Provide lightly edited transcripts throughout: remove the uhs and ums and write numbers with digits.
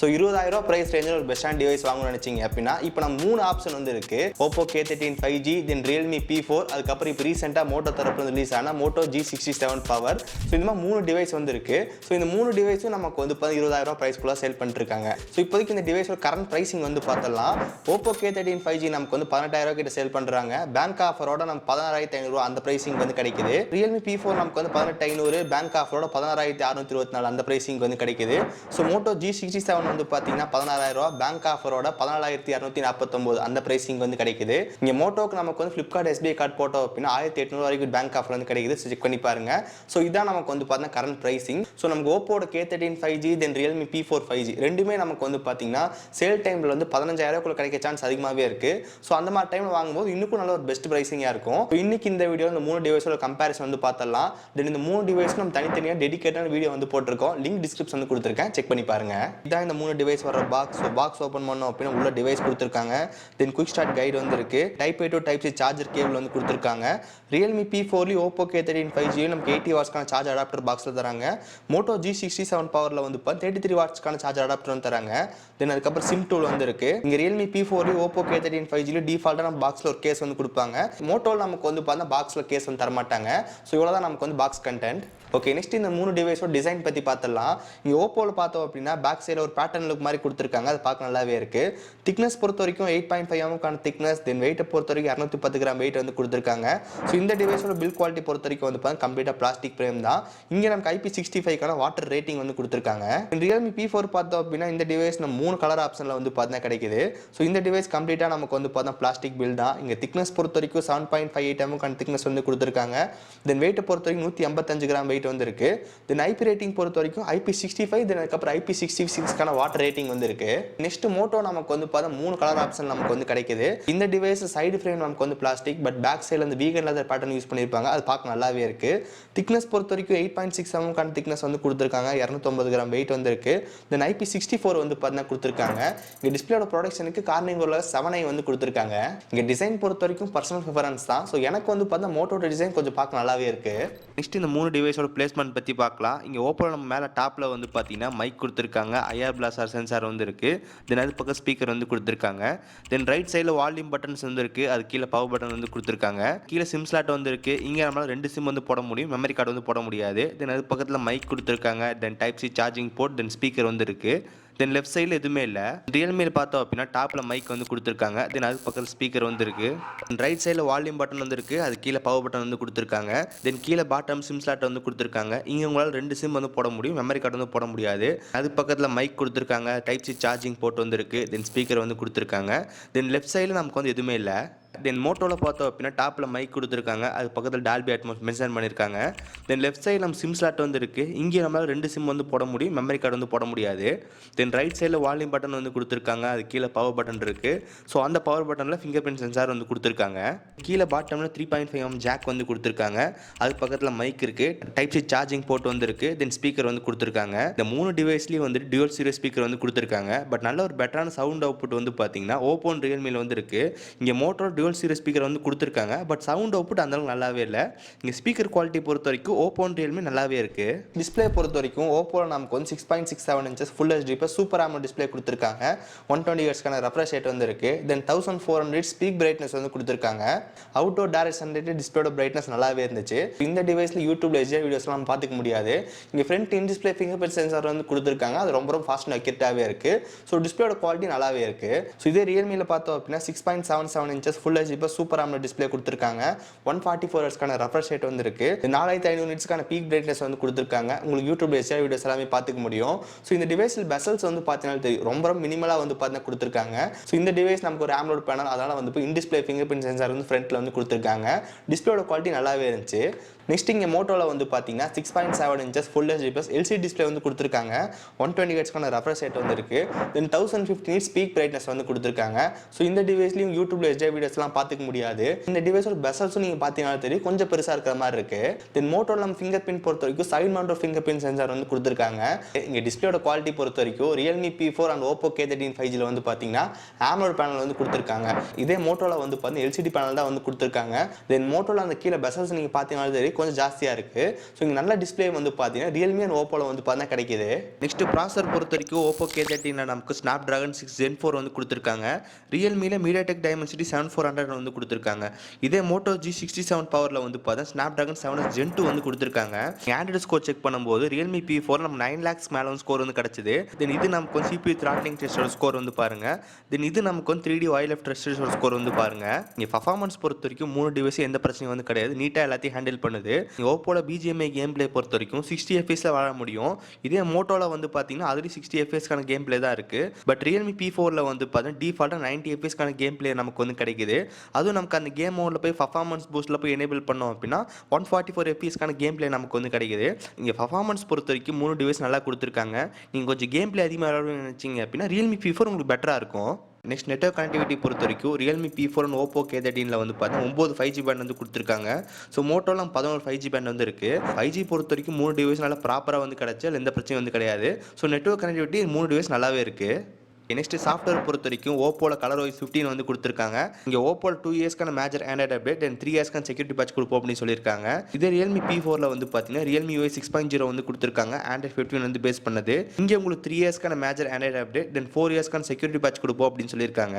So 20,000 price ரேஞ்சில் ஒரு பெஸ்டான டிவைஸ் வாங்கணும்னு நினைச்சீங்க அப்படின்னா இப்போ நம்ம 3 ஆப்ஷன் வந்து இருக்கு. Oppo K13 5G, தென் Realme P4, அதுக்கப்புறம் இப்போ ரீசெண்டாக மோட்டோ தரப்புல ரிலீஸ் ஆன Moto G67 பவர். ஸோ இந்த மாதிரி 3 டிவைஸ் வந்து இருக்கு. ஸோ இந்த 3 டிவைஸும் நமக்கு வந்து 20,000 பிரைஸ்க்குள்ள சேல் பண்ணிருக்காங்க. ஸோ இப்போதைக்கு இந்த டிவைஸோட கரண்ட் பிரைசிங் வந்து பார்த்தலாம். Oppo K13 5G நமக்கு வந்து 18,000 கிட்ட சேல் பண்றாங்க. பேங்க் ஆஃபரோட நம்ம 16,500 அந்த பிரைசிங் வந்து கிடைக்குது. Realme P4 நமக்கு வந்து 18,500, பேங்க் ஆஃபரோட 16,624 அந்த பிரைசிங் வந்து கிடைக்குது. ஸோ Moto G67 வந்து பார்த்தீங்கன்னா 16,000, பேங்க் ஆஃபரோட 14,249 அந்த பிரைசிங் வந்து கிடைக்குது. இங்கே மோட்டோக்கு நமக்கு வந்து Flipkart SBI கார்டு போட்டோம் அப்படின்னா 1,800 வரைக்கும் பேங்க் ஆஃபர் வந்து கிடைக்குது. செக் பண்ணி பாருங்க. ஸோ இதான் நமக்கு வந்து பார்த்தீங்கன்னா கரண்ட் பிரைசிங். ஸோ நமக்கு ஓப்போட K13 5G, தென் Realme P4 5G ரெண்டுமே நமக்கு வந்து பார்த்தீங்கன்னா சேல் டைமில் வந்து 15,000 கிடைக்க சான்ஸ் அதிகமாகவே இருக்கு. ஸோ அந்த மாதிரி டைமில் வாங்கும்போது இன்னும் நல்ல ஒரு பெஸ்ட் பிரைசிங்காக இருக்கும். இன்னைக்கு இந்த வீடியோ இந்த 3 டிவைஸோட கம்பேரிசன் வந்து பார்த்தலாம். தென் இந்த 3 டிவைஸ் நம்ம தனித்தனியாக டெடிகேட்டான வீடியோ வந்து போட்டிருக்கோம். லிங்க் டிஸ்கிரிப்ஷன் வந்து கொடுத்துருக்கேன், செக் பண்ணி பாருங்க. இதான் இந்த 3 டிவைஸ் வர பாக்ஸ். ஸோ பாக்ஸ் ஓப்பன் பண்ணோம் அப்படின்னா உள்ள டிவைஸ் கொடுத்துருக்காங்க. தென் குயிக் ஸ்டார்ட் கைடு வந்து இருக்கு. Type A to type C charger cable வந்து கொடுத்துருக்காங்க. Realme P4 Oppo K13 5G நமக்கு 80 வாட்ஸ்க்கான சார்ஜ் அடாப்டர் பாக்ஸில் தராங்க. Moto G67 பவரில் வந்து 33 வாட்ஸ்க்கான சார்ஜ் அடாப்டர் வந்து தராங்க. தென் அதுக்கப்புறம் சிம் டூல் வந்து இருக்கு. இங்கே Realme P4 Oppo K13 5G டிஃபால்ட்டாக நம்ம பாக்ஸில் ஒரு கேஸ் வந்து கொடுப்பாங்க. மோட்டோவில் நமக்கு வந்து பார்த்தா பாக்ஸில் கேஸ் வந்து தரமாட்டாங்க. ஸோ இவ்வளோ தான் நமக்கு வந்து பாக்ஸ் கண்டென்ட். ஓகே, நெக்ஸ்ட் இந்த 3 டிவைஸோட டிசைன் பற்றி பார்த்துடலாம். இங்கே ஓப்போவில் பார்த்தோம் அப்படின்னா பேக் சைடில் ஒரு பேட்டர்ன் லுக் மாதிரி கொடுத்துருக்காங்க. அது பார்க்க நல்லாவே இருக்கு. திக்னஸ் பொறுத்த வரைக்கும் 8.5 mm திக்னஸ், தென் வெயிட்டை பொறுத்த வரைக்கும் 210 கிராம் வெயிட் வந்து கொடுத்துருக்காங்க. ஸோ இந்த டிவைஸோட பில் குவாலிட்டி பொறுத்த வரைக்கும் வந்து பார்த்தா கம்ப்ளீட்டாக பிளாஸ்டிக் ஃப்ரேம் தான். இங்கே நமக்கு IP65 வாட்டர் ரேட்டிங் வந்து கொடுத்துருக்காங்க. Realme P4 பார்த்தோம் அப்படின்னா இந்த டிவைஸ் நம்ம 3 கலர் ஆப்ஷனில் வந்து பார்த்தா கிடைக்குது. ஸோ இந்த டிவைஸ் கம்ப்ளீட்டாக நமக்கு வந்து பார்த்தா பிளாஸ்டிக் பில் தான். இங்கே திக்னஸ் பொறுத்த வரைக்கும் 7.58 mm திக்னஸ் வந்து கொடுத்துருக்காங்க. தென் வெயிட்டை பொறுத்த வரைக்கும் 155 கிராம் வெயிட் வந்து இருக்கு. தென் IP ரேட்டிங் பொறுத்த வரைக்கும் IP65, தென் அதுக்கப்புறம் IP66 வாட்டர் ரேட்டிங் வந்து இருக்கு. நெக்ஸ்ட் மோட்டோ நமக்கு வந்து பார்த்தா 3 கலர் ஆப்ஷன் நமக்கு வந்து கிடைக்குது. இந்த டிவைஸ் சைடு ஃப்ரேம் நமக்கு வந்து பிளாஸ்டிக், பட் பேக் சைடில் வந்து வீகன் லெதர் பேட்டர்ன் யூஸ் பண்ணியிருப்பாங்க. அது பார்க்க நல்லாவே இருக்கு. திக்னஸ் பொறுத்த வரைக்கும் 8.6 mm திக்னஸ் வந்து கொடுத்துருக்காங்க. 250 கிராம் வெயிட் வந்து இருக்கு. தென் IP64 வந்து பார்த்தீங்கன்னா கொடுத்துருக்காங்க. இங்கே டிஸ்பிளேயோட ப்ரொடக்ஷனுக்கு கார்னிங்கோல 7i வந்து கொடுத்துருக்காங்க. இங்கே டிசைன் பொறுத்த வரைக்கும் பர்சனல் ப்ரிஃபரன்ஸ் தான். ஸோ எனக்கு வந்து பார்த்தா மோட்டோட டிசைன் கொஞ்சம் பார்க்க நல்லாவே இருக்கு. நெக்ஸ்ட் இந்த 3 டிவைஸோட பிளேஸ்மெண்ட் பற்றி பார்க்கலாம். இங்கே ஓப்போ நம்ம மேலே டாப்பில் வந்து பார்த்தீங்கன்னா மைக் கொடுத்துருக்காங்க. IR பிளாஸ்டர் சென்சார் வந்து இருக்கு. தென் அது பக்கம் ஸ்பீக்கர் வந்து கொடுத்துருக்காங்க. தென் ரைட் சைடில் வால்யூம் பட்டன்ஸ் வந்து இருக்கு. அது கீழே பவர் பட்டன் வந்து கொடுத்துருக்காங்க. கீழே சிம் ஸ்லாட் வந்து இருக்கு. இங்கே நம்மளால 2 சிம் வந்து போட முடியும், மெமரி கார்டு வந்து போட முடியாது. தென் அது பக்கத்தில் மைக் கொடுத்துருக்காங்க. தென் டைப் C சார்ஜிங் போர்ட், தென் ஸ்பீக்கர் வந்து இருக்கு. தென் லெஃப்ட் சைடில் எதுவுமே இல்லை. ரியல்மியில் பார்த்தோம் அப்படின்னா டாப்பில் மைக் வந்து கொடுத்துருக்காங்க. தென் அது பக்கத்தில் ஸ்பீக்கர் வந்து இருக்கு. ரைட் சைடில் வால்யூம் பட்டன் வந்து இருக்கு. அது கீழே பவர் பட்டன் வந்து கொடுத்துருக்காங்க. தென் கீழே பாட்டம் சிம் ஸ்லாட் வந்து கொடுத்துருக்காங்க. இங்கே உங்களால் 2 சிம் வந்து போட முடியும், மெமரி கார்டு வந்து போட முடியாது. அது பக்கத்தில் மைக் கொடுத்துருக்காங்க. டைப் C சார்ஜிங் போர்ட் வந்து இருக்கு. தென் ஸ்பீக்கர் வந்து கொடுத்துருக்காங்க. தென் லெஃப்ட் சைடில் நமக்கு வந்து எதுவுமே இல்லை. தென் மோட்டோவில் பார்த்தோம் அப்படின்னா டாப்பில் மைக் கொடுத்துருக்காங்க. அது பக்கத்தில் டால்பி அட்மாஸ் மென்ஷன் பண்ணியிருக்காங்க. தென் லெஃப்ட் சைடில் நம்ம சிம் ஸ்லாட் வந்து இருக்குது. இங்கே நம்மளால் 2 சிம் வந்து போட முடியும், மெமரி கார்டு வந்து போட முடியாது. தென் ரைட் சைடில் வால்யூம் பட்டன் வந்து கொடுத்துருக்காங்க. அது கீழே பவர் பட்டன் இருக்குது. ஸோ அந்த பவர் பட்டனில் ஃபிங்கர் பிரிண்ட் சென்சார் வந்து கொடுத்துருக்காங்க. கீழே பாட்டமில் 3.5 mm ஜாக் வந்து கொடுத்துருக்காங்க. அது பக்கத்தில் மைக் இருக்குது. டைப் C சார்ஜிங் போர்ட் வந்து இருக்குது. தென் ஸ்பீக்கர் வந்து கொடுத்துருக்காங்க. இந்த 3 டிவைஸ்லேயும் வந்து டியூவல் சீரியஸ் ஸ்பீக்கர் வந்து கொடுத்துருக்காங்க. பட் நல்ல ஒரு பெட்டரான சவுண்ட் அவுட்புட் வந்து பார்த்தீங்கன்னா ஓப்போ அண்ட் ரியல்மியில் வந்து இருக்குது. இங்கே மோட்டோ டியூவல் சீரியஸ் ஸ்பீக்கர் வந்து கொடுத்துருக்காங்க. பட் சவுண்ட் அவுட்புட் அந்தளவுக்கு நல்லாவே இல்லை. இங்கே ஸ்பீக்கர் குவாலிட்டி பொறுத்த வரைக்கும் ஓப்போ அண்ட் ரியல்மி நல்லாவே இருக்கு. டிஸ்பிளே பொறுத்த வரைக்கும் ஓப்போவில் நமக்கு வந்து 6.67 inches full HD super AMOLED display கொடுத்துருக்காங்க. 120 Hz ரெஃப்ரெஷ் ரேட் வந்து இருக்கு. தென் 1400 ஸ்பீக் பிரைட்னஸ் வந்து கொடுத்துருக்காங்க. அவுட்டோர் டைரக்ட் சன்லைட் டிஸ்பிளேயோட பிரைட்னஸ் நல்லாவே இருந்துச்சு. இந்த டிவைஸ்ல யூடியூப்ல HD வீடியோஸ்லாம் நம்ம பார்த்துக்க முடியாது. இங்கே front in display finger print sensor வந்து கொடுத்துருக்காங்க. அது ரொம்ப ஃபாஸ்ட் அண்ட் அக்யூரேட்டாகவே இருக்கு. ஸோ டிஸ்பிளேயோட குவாலிட்டி நல்லாவே இருக்கு. ஸோ இதே ரியல்மியில் பார்த்தோம் அப்படின்னா 6.77 inches full HD super AMOLED display கொடுத்துருக்காங்க. 144 Hz ரெஃப்ரெஷ் ரேட் வந்து இருக்கு. 4500 nits பீக் பிரைட்னஸ் வந்து கொடுத்துருக்காங்க. உங்களுக்கு யூடியூப்ல HD வீடியோஸ் எல்லாமே பார்த்துக்க முடியும். ஸோ இந்த டிவைஸில் பெசல்ஸ் வந்து பார்த்தீங்கன்னா தெரியும், ரொம்ப மினிமலாக வந்து பார்த்தீங்கன்னா கொடுத்துருக்காங்க. ஸோ இந்த டிவைஸ் நமக்கு ஒரு AMOLED பேனல், அதனால வந்து in display finger print sensor வந்து ஃப்ரண்ட்ல வந்து கொடுத்துருக்காங்க. டிஸ்பிளேயோட குவாலிட்டி நல்லாவே இருந்துச்சு. நெக்ஸ்ட் இங்கே மோட்டோவில் வந்து பார்த்தீங்கன்னா 6.7 inches full HD plus LCD display வந்து கொடுத்துருக்காங்க. 120 Hz ரெஃப்ரெஷ் ரேட் வந்து இருக்கு. தென் 1050 nits பீக் பிரைட்னஸ் வந்து கொடுத்துருக்காங்க. ஸோ இந்த டிவைஸ்லையும் யூடியூப்ல HD வீடியோஸ்லாம் பார்த்துக்க முடியாது. இந்த டிவைஸோட பெசல்ஸும் நீங்கள் பார்த்தீங்கன்னா தெரியும், கொஞ்சம் பெருசாக இருக்கிற மாதிரி இருக்கு. தென் மோட்டோவில் நம்ம ஃபிங்கர் பிரிண்ட் பொறுத்த வரைக்கும் side mounted finger print sensor வந்து கொடுத்துருக்காங்க. இங்கே டிஸ்பிளேயோட குவாலிட்டி பொறுத்த வரைக்கும் Realme P4 and Oppo K13 5G வந்து பார்த்தீங்கன்னா AMOLED பேனல் வந்து கொடுத்துருக்காங்க. இதே மோட்டோவில் வந்து பார்த்தீங்கன்னா LCD பேனல் தான் வந்து கொடுத்துருக்காங்க. தென் மோட்டோவில் அந்த கீழே பெசல்ஸ் நீங்கள் பார்த்தீங்கன்னா தெரியும், கொஞ்சம் ஜாஸ்தியாக இருக்குது. ஸோ இங்கே நல்ல டிஸ்பிளே வந்து பார்த்தீங்கன்னா ரியல்மி அண்ட் ஓப்போவில் வந்து பார்த்தா கிடைக்குது. நெக்ஸ்ட் ப்ராசர் பொறுத்த வரைக்கும் ஓப்போ K13 நமக்கு ஸ்னாப் டிராகன் 6 Gen 4 வந்து கொடுத்துருக்காங்க. ரியல்மியில் மீடியாடெக் டைமென்சிட்டி 7400 வந்து கொடுத்துருக்காங்க. இதே மோட்டோ G67 பவரில் வந்து பார்த்தா ஸ்னாப் டிராகன் 7 Gen 2 வந்து கொடுத்துருக்காங்க. ஆண்ட்ராய்டு ஸ்கோர் செக் பண்ணும்போது ரியல்மி P4 நம்ம 9 lakhs மேலே வந்து ஸ்கோர் வந்து கிடச்சிது. தென் இது நமக்கு வந்து CPU த்ராட்லிங் டெஸ்டோட ஸ்கோர் வந்து பாருங்க. தென் இது நமக்கு வந்து 3D YLF டெஸ்டோட ஸ்கோர் வந்து பாருங்க. இங்கே பர்ஃபார்மன்ஸ் பொறுத்த வரைக்கும் 3 டிவைஸ் எந்த பிரச்சனையும் வந்து கிடையாது. நீட்டாக எல்லாத்தையும் ஹேண்டில் பண்ணுது. ஓப்போல BGMI கேம் பிளே பொறுத்த வரைக்கும் 60 FPS வாழ முடியும். இதே மோட்டோவில் வந்து பார்த்தீங்கன்னா அதுலேயும் 60 FPS கேம் பிளே தான் இருக்குது. பட் ரியல்மி P4ல வந்து பார்த்தீங்கன்னா டிஃபால்ட்டாக 90 FPS கேம் பிளே நமக்கு வந்து கிடைக்குது. அதுவும் நமக்கு அந்த கேம் மோடில் போய் பர்ஃபார்மன்ஸ் பூஸ்ட்டில் போய் எனேபிள் பண்ணோம் அப்படின்னா 144 FPS கேம் பிளே நமக்கு வந்து கிடைக்குது. இங்கே பர்ஃபார்மன்ஸ் பொறுத்த வரைக்கும் 3 டிவைஸ் நல்லா கொடுத்துருக்காங்க. நீங்கள் கொஞ்சம் கேம் பிளே அதிகமாக விளையாடணும்னு நினச்சிங்க அப்படின்னா ரியல்மி P4 உங்களுக்கு பெட்டராக இருக்கும். நெக்ஸ்ட் நெட்வொர்க் கனெக்டிவிட்டி பொறுத்த வரைக்கும் Realme P4 and Oppo K13 வந்து பார்த்தீங்கன்னா 9 5G பேண்ட் வந்து கொடுத்துருக்காங்க. ஸோ மோட்டோலாம் 11 5G பேண்ட் வந்து இருக்குது. 5G பொறுத்த வரைக்கும் 3 டிவைஸ் நல்லா ப்ராப்பராக வந்து கிடச்சி எந்த பிரச்சனையும் வந்து கிடையாது. ஸோ நெட்வொர்க் கனெக்டிவிட்டி 3 டிவைஸ் நல்லாவே இருக்குது. நெக்ஸ்ட் சாஃப்ட்வேர் பொறுத்த வரைக்கும் ஓப்போல ColorOS 15 வந்து கொடுத்துருக்காங்க. இங்கே ஓப்போல 2 இயர்ஸ்க்கான மேஜர் ஆண்ட்ராய்டு அப்டேட் அண்ட் 3 இயர்ஸ்க்கான செக்யூரிட்டி பேட்ச் கொடுப்போம் அப்படின்னு சொல்லியிருக்காங்க. இதே ரியல்மி P4ல வந்து பார்த்தீங்கன்னா ரியல்மி UI 6.0 வந்து கொடுத்துருக்காங்க. ஆண்ட்ராய்டு 15 வந்து பேஸ் பண்ணது. இங்கே உங்களுக்கு 3 இயர்ஸ்க்கான மேஜர் ஆண்ட்ராய்டு அப்டேட் தென் 4 இயர்ஸ்க்கான செக்யூரிட்டி பேட்ச் கொடுப்போம் அப்படின்னு சொல்லியிருக்காங்க.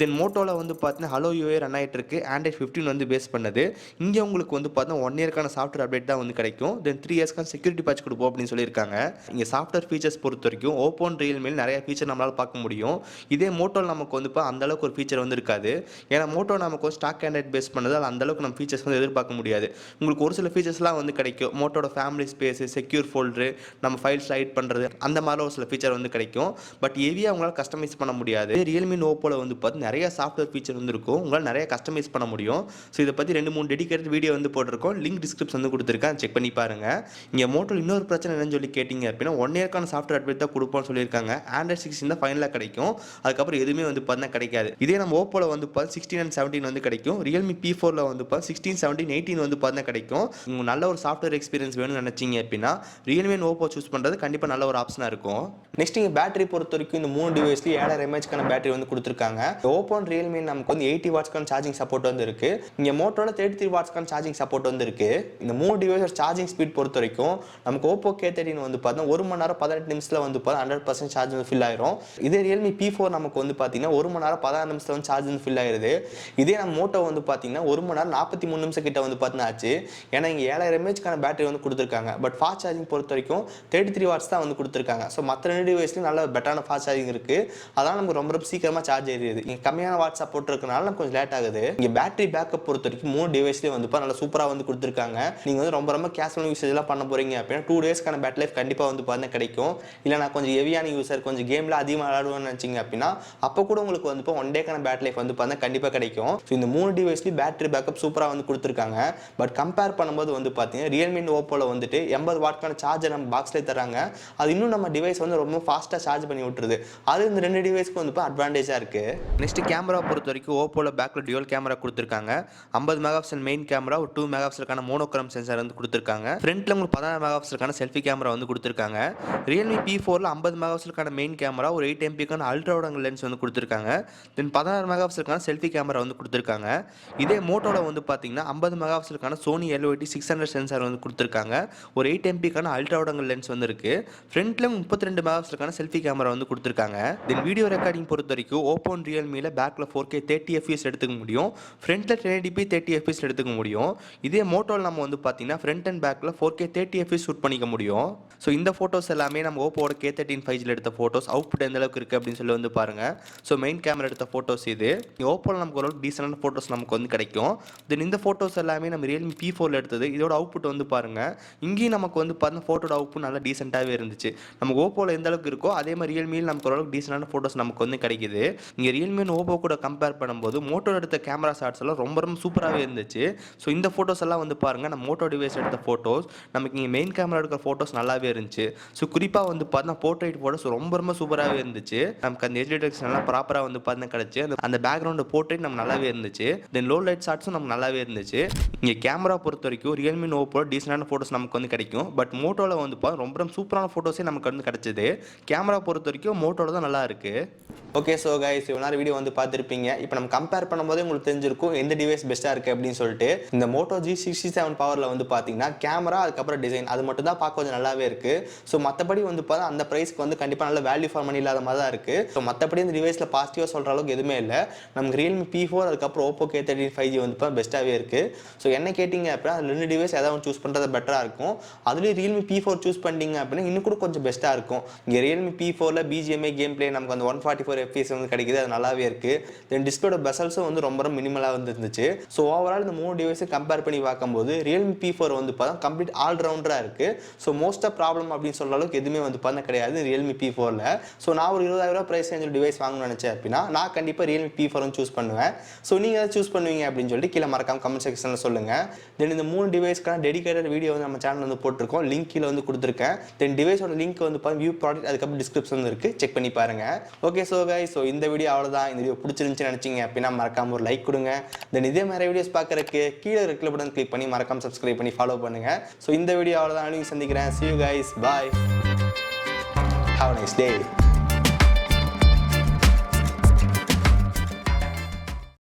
தென் மோட்டோல வந்து பார்த்தீங்கன்னா ஹலோ UI ரன் ஆகிட்டு இருக்கு. ஆண்ட்ராய்டு 15 வந்து பேஸ் பண்ணது. இங்கே உங்களுக்கு வந்து பார்த்தீங்கன்னா 1 இயர்க்கான சாஃப்ட்வேர் அப்டேட் தான் வந்து கிடைக்கும். தென் 3 இயர்ஸ்க்கான செக்யூரிட்டி பேட்ச் கொடுப்போம் அப்படின்னு சொல்லியிருக்காங்க. இங்கே சாஃப்ட்வேர் ஃபீச்சர்ஸ் பொறுத்த வரைக்கும் ஓப்போ அண்ட் ரியல்மியில் நிறைய ஃபீச்சர் நம்மளால் பார்க்க முடியும். இதே மோட்டோவில் நமக்கு வந்து அந்த அளவுக்கு ஒரு ஃபீச்சர் வந்து இருக்காது. ஏன்னா மோட்டோ நமக்கு ஒரு ஸ்டாக் ஆண்ட்ராய்ட் பேஸ் பண்ணது அந்த அளவுக்கு நம்ம ஃபீச்சர்ஸ் வந்து எதிர்பார்க்க முடியாது. உங்களுக்கு ஒரு சில ஃபீச்சர்ஸ்லாம் வந்து கிடைக்கும். மோட்டோட ஃபேமிலி ஸ்பேஸ், செக்யூர் ஃபோல்டரு, நம்ம ஃபைல்ஸ் ரைட் பண்ணுறது அந்த மாதிரி ஒரு சில ஃபீச்சர் வந்து கிடைக்கும். பட் ஹெவியாக உங்களால் கஸ்டமைஸ் பண்ண முடியாது. ரியல்மி ஓப்போவில் வந்து பார்த்து நிறைய சாஃப்ட்வேர் ஃபீச்சர் வந்து இருக்கும். உங்களால் நிறைய கஸ்டமைஸ் பண்ண முடியும். ஸோ இதை பற்றி 2-3 டெடிகேட்டட் வீடியோ வந்து போட்டிருக்கோம். லிங்க் டிஸ்கிரிப்ஷன் வந்து கொடுத்துருக்கேன், செக் பண்ணி பாருங்கள். இங்கே மோட்டோவில் இன்னொரு பிரச்சனை என்னன்னு சொல்லி கேட்டிங்க அப்படின்னா 1 இயர்க்கான சாஃப்ட்வேர் அப்டேட் தான் கொடுப்போம்னு சொல்லியிருக்காங்க. ஆண்ட்ராய்டு 16 தான் ஃபைனலாக கிடைக்கும். அதுக்கப்புறம் எதுவுமே வந்து பார்த்தா கிடைக்காது. இதே நம்ம ஓப்போல வந்து 16 and 17 வந்து கிடைக்கும். ரியல்மி P4ல வந்து 16, 17, 18 வந்து பார்த்தா கிடைக்கும். உங்களுக்கு நல்ல ஒரு சாஃப்ட்வேர் எக்ஸ்பீரியன்ஸ் வேணும்னு நினைச்சீங்க அப்படின்னா ரியல்மி அண்ட் ஓப்போ சூஸ் பண்ணுறது கண்டிப்பாக நல்ல ஒரு ஆப்ஷனாக இருக்கும். நெக்ஸ்ட் இங்கே பேட்டரி பொறுத்த வரைக்கும் இந்த 3 டிவைஸ்லையும் 7000 mAhக்கான பேட்டரி வந்து கொடுத்துருக்காங்க. ஓப்போ அண்ட் ரியல்மி நமக்கு வந்து 80 வாட்ஸ்க்கான சார்ஜிங் சப்போர்ட் வந்து இருக்கு. இங்கே மோட்டோல 33 வாட்ஸ்க்கான சார்ஜிங் சப்போர்ட் வந்து இருக்கு. இந்த 3 டிவைஸோட சார்ஜிங் ஸ்பீட் பொறுத்த வரைக்கும் நமக்கு ஓப்போ K13 வந்து பார்த்தா 1 மணி நேரம் 18 நிமிஷத்தில் வந்து 100% சார்ஜ் வந்து ஃபில் ஆயிரும். இதே ரியல்மி P4 நமக்கு வந்து பார்த்தீங்கன்னா 1 மணி நேரம் 16 நிமிஷத்தில் வந்து சார்ஜ் வந்து ஃபில் ஆயிருது. இதே நம்ம மோட்டோ வந்து பார்த்தீங்கன்னா 1 மணி நேரம் 43 நிமிஷம் கிட்ட வந்து பார்த்தீங்கன்னா ஆச்சு. ஏன்னா இங்கே 7000 mAhக்கான பேட்டரி வந்து கொடுத்துருக்காங்க. பட் ஃபாஸ்ட் சார்ஜிங் பொறுத்த வரைக்கும் 33 வாட்ஸ் தான் வந்து கொடுத்துருக்காங்க. ஸோ மற்ற 2 டிவைஸ்லையும் நல்ல பெட்டரான ஃபாஸ்ட் சார்ஜிங் இருக்குது. அதனால் நமக்கு ரொம்ப ரொம்ப சீக்கிரமாக சார்ஜ் ஏறிடுது. இங்கே கம்மியான வாட்ஸ் சப்போர்ட் இருக்கனால நமக்கு கொஞ்சம் லேட் ஆகுது. இங்கே பேட்டரி பேக்கப் பொறுத்த வரைக்கும் 3 டிவைஸ்லேயும் வந்து நல்லா சூப்பராக வந்து கொடுத்துருக்காங்க. நீங்கள் வந்து ரொம்ப ரொம்ப கேஷுவல் யூசேஜ்லாம் பண்ண போகிறீங்க அப்படின்னா 2 டேஸ்க்கான பேட்டரி லைஃப் கண்டிப்பாக வந்து பார்த்தீங்கன்னா கிடைக்கும். இல்லை நான் கொஞ்சம் ஹெவியான யூசர் கொஞ்சம் கேமில் அதிகமாக விளையாடுவேன்னு நினச்சிங்க அப்படின்னா அப்போ கூட உங்களுக்கு வந்து 1 டேக்கான பேட்டரி லைஃப் வந்து பார்த்தா கண்டிப்பாக கிடைக்கும். ஸோ இந்த 3 டிவைஸ்லையும் பேட்டரி பேக்கப் சூப்பராக வந்து கொடுத்துருக்காங்க. பட் கம்பேர் பண்ணும்போது வந்து பார்த்தீங்கன்னா ரியல்மி ஓப்போல வந்துட்டு 80 வாட்க்கான சார்ஜர் நம்ம பாக்ஸ்லேயே தராங்க. அது இன்னும் நம்ம டிவைஸ் வந்து ரொம்ப ஃபாஸ்ட்டாக சார்ஜ் பண்ணி விட்டுருது. அது இந்த 2 டிவைஸ்க்கு வந்து அட்வான்டேஜாக இருக்குது. நெக்ஸ்ட் கேமரா பொறுத்த வரைக்கும் ஓப்போல பேக்கில் டியூவல் கேமரா கொடுத்துருக்காங்க. 50 மெகாபிக்சல் மெயின் கேமரா, ஒரு 2 மெகாபிக்சலுக்கான மோனோக்ரோம் சென்சார் வந்து கொடுத்துருக்காங்க. ஃப்ரண்ட்ல உங்களுக்கு 16 மெகாபிக்சலுக்கான செல்ஃபி கேமரா வந்து கொடுத்துருக்காங்க. ரியல்மி P4ல 50 மெகாபிக்சலுக்கான மெயின் கேமரா, ஒரு 8 MP அல்ட்ரா வைட் லென்ஸ் வந்து கொடுத்துருக்காங்க. தென் 16 மெகாபிக்சலுக்கான செல்ஃபி கேமரா வந்து கொடுத்துருக்காங்க. இதே மோட்டோல வந்து பார்த்தீங்கன்னா 50 மெகாபிக்சலுக்கான சோனி LOD 600 சென்சார் வந்து கொடுத்துருக்காங்க. ஒரு 8 MP அல்ட்ரா வைட் லென்ஸ் வந்து இருக்கு. ஃப்ரண்ட்ல 32 மெகாபிக்சலுக்கான செல்ஃபி கேமரா வந்து கொடுத்துருக்காங்க. தென் வீடியோ ரெக்கார்டிங் பொறுத்த வரைக்கும் ஓப்போ அண்ட் ரியல்மியில் பேக்கில் 4K 30 FPS எடுத்துக்க முடியும். ஃப்ரண்ட்ல 1080p 30 FPS எடுத்துக்க முடியும். இதே மோட்டோல நம்ம வந்து பார்த்தீங்கன்னா ஃப்ரண்ட் அண்ட் பேக்கில் 4K 30 FPS ஷூட் பண்ணிக்க முடியும். ஸோ இந்த ஃபோட்டோஸ் எல்லாமே நம்ம ஓப்போட K13 5G எடுத்த ஃபோட்டோஸ். அவுட்புட் எந்த அளவுக்கு இருக்குது அப்படின்னு சொல்லி வந்து பாருங்க. ஸோ மெயின் கேமரா எடுத்த ஃபோட்டோஸ் இது. ஓப்போல நமக்கு ஒரு டீசெண்டான ஃபோட்டோஸ் நமக்கு வந்து கிடைக்கும். தென் இந்த ஃபோட்டோஸ் எல்லாமே நம்ம ரியல்மி P4ல எடுத்தது. இதோட அவுட்புட் வந்து பாருங்க. இங்கேயும் நமக்கு வந்து பார்த்தீங்கன்னா ஃபோட்டோட அவுட்புட் நல்லா டீசெண்டாகவே இருந்துச்சு. நமக்கு ஓப்போல எந்த அளவுக்கு இருக்கோ அதே மாதிரி ரியல்மியில் நமக்கு ஓரளவுக்கு டீசெண்டான ஃபோட்டோஸ் நமக்கு வந்து கிடைக்குது. இங்கே ரியல்மி ஓப்போ கூட கம்பேர் பண்ணும்போது மோட்டோ எடுத்த கேமரா ஷாட்ஸ் எல்லாம் ரொம்ப ரொம்ப சூப்பராகவே இருந்துச்சு. ஸோ இந்த ஃபோட்டோஸ் எல்லாம் வந்து பாருங்க, நம்ம மோட்டோ டிவைஸ் எடுத்த ஃபோட்டோஸ் நமக்கு இங்கே மெயின் கேமரா எடுக்கிற ஃபோட்டோஸ் நல்லாவே இருந்துச்சு. ஸோ குறிப்பாக வந்து பார்த்தீங்கன்னா போர்ட்ரைட் ஃபோட்டோஸ் ரொம்ப ரொம்ப சூப்பராகவே இருந்துச்சு. நமக்கு அந்த எஜ் டிடெக்ஷன் எல்லாம் ப்ராப்பராக வந்து பார்த்தீங்கன்னா கிடச்சி. அந்த பேக்ரவுண்ட் போர்ட்ரைட் நம்ம நல்லாவே இருந்துச்சு. தென் லோ லைட் ஷாட்ஸும் நமக்கு நல்லாவே இருந்துச்சு. இங்கே கேமரா பொறுத்த வரைக்கும் ரியல்மி ஓப்போ டீசெண்டான ஃபோட்டோஸ் நமக்கு வந்து கிடைக்கும். பட் மோட்டோவில் வந்து ரொம்ப ரொம்ப சூப்பரான ஃபோட்டோஸே நமக்கு வந்து கிடைச்சது. கேமரா பொறுத்த வரைக்கும் மோட்டோவில் தான் நல்லா இருக்குது. ஓகே ஸோ கைஸ் இவ்வளோ வீடியோ வந்து பார்த்துருப்பீங்க. இப்போ நம்ம கம்பேர் பண்ணும்போது உங்களுக்கு தெரிஞ்சிருக்கும் எந்த டிவைஸ் பெஸ்ட்டாக இருக்குது அப்படின்னு சொல்லிட்டு. இந்த மோட்டோ G67 பவரில் வந்து பார்த்தீங்கன்னா கேமரா அதுக்கப்புறம் டிசைன் அது மட்டும் தான் பார்க்க கொஞ்சம் நல்லாவே இருக்குது. ஸோ மற்றபடி வந்து பார்த்தா அந்த ப்ரைஸ்க்கு வந்து கண்டிப்பாக நல்ல வேல்யூ ஃபார் மணி இல்லாத மாதிரி தான் இருக்குது. ஸோ மற்றபடி இந்த டிவைஸில் பாசிட்டிவாக சொல்கிற அளவுக்கு எதுவுமே இல்லை. நமக்கு Realme P4 அதுக்கப்புறம் Oppo K13 5G வந்து இப்போ பெஸ்ட்டாகவே இருக்குது. ஸோ என்ன கேட்டிங்க அப்படின்னா அதில் 2 டிவைஸ் ஏதாவது ஒன்று சூஸ் பண்ணுறது பெட்டராக இருக்கும். அதுலேயும் Realme P4 சூஸ் பண்ணிட்டீங்க அப்படின்னா இன்னும் கூட கொஞ்சம் பெஸ்ட்டாக இருக்கும். இங்கே Realme P4ல BGMI கேம் பிளே நமக்கு அந்த 144 FPS வந்து கிடைக்குது. அது நல்லாவே இருக்கு. தென் டிஸ்பிளேட பெசல்ஸும் வந்து ரொம்ப மினிமலா வந்து இருந்துச்சு. ஸோ ஓவரால் இந்த 3 டிவைஸை கம்பேர் பண்ணி பார்க்கும்போது Realme P4 வந்து பார்த்தா கம்ப்ளீட் ஆல்ரவுண்டரா இருக்கு. ஸோ மோஸ்ட்டாக ப்ராப்ளம் அப்படின்னு சொல்ற அளவுக்கு எதுவுமே வந்து பார்த்தா கிடையாது Realme P4ல. ஸோ நான் ஒரு 20,000 பிரைஸ் ரேஞ்சில் டிவைஸ் வாங்கணும்னு நினைச்சேன் அப்படின்னா நான் கண்டிப்பாக Realme P4 சூஸ் பண்ணுவேன். ஸோ நீங்க எதை சூஸ் பண்ணுவீங்க அப்படின்னு சொல்லிட்டு கீழே மறக்காம கமெண்ட் செக்ஷனில் சொல்லுங்க. தென் இந்த 3 டிவைஸ்க்கான டெடிகேட்டட் வீடியோ வந்து நம்ம சேனல் வந்து போட்டிருக்கோம். லிங்க் கீழே வந்து கொடுத்துருக்கேன். தென் டிவைஸோட லிங்க் வந்து பார்த்தா வியூ ப்ராடக்ட் அதுக்கப்புறம் டிஸ்கிரிப்ஷன் இருக்கு. செக் பண்ணி பாருங்க. ஓகே ஸோ கைஸ் ஸோ இந்த வீடியோ அவ்வளோதான். இந்த வீடியோ பிடிச்சிருந்துச்சுன்னு நினச்சிங்க அப்படின்னா மறக்காம ஒரு லைக் கொடுங்க. தென் இதே மாதிரி வீடியோஸ் பார்க்கறதுக்கு கீழே இருக்கிற பட்டன் கிளிக் பண்ணி மறக்காம சப்ஸ்கிரைப் பண்ணி ஃபாலோ பண்ணுங்க. ஸோ இந்த வீடியோ அவ்வளோதான். சந்திக்கிறேன். See you guys. Bye. Have a nice day.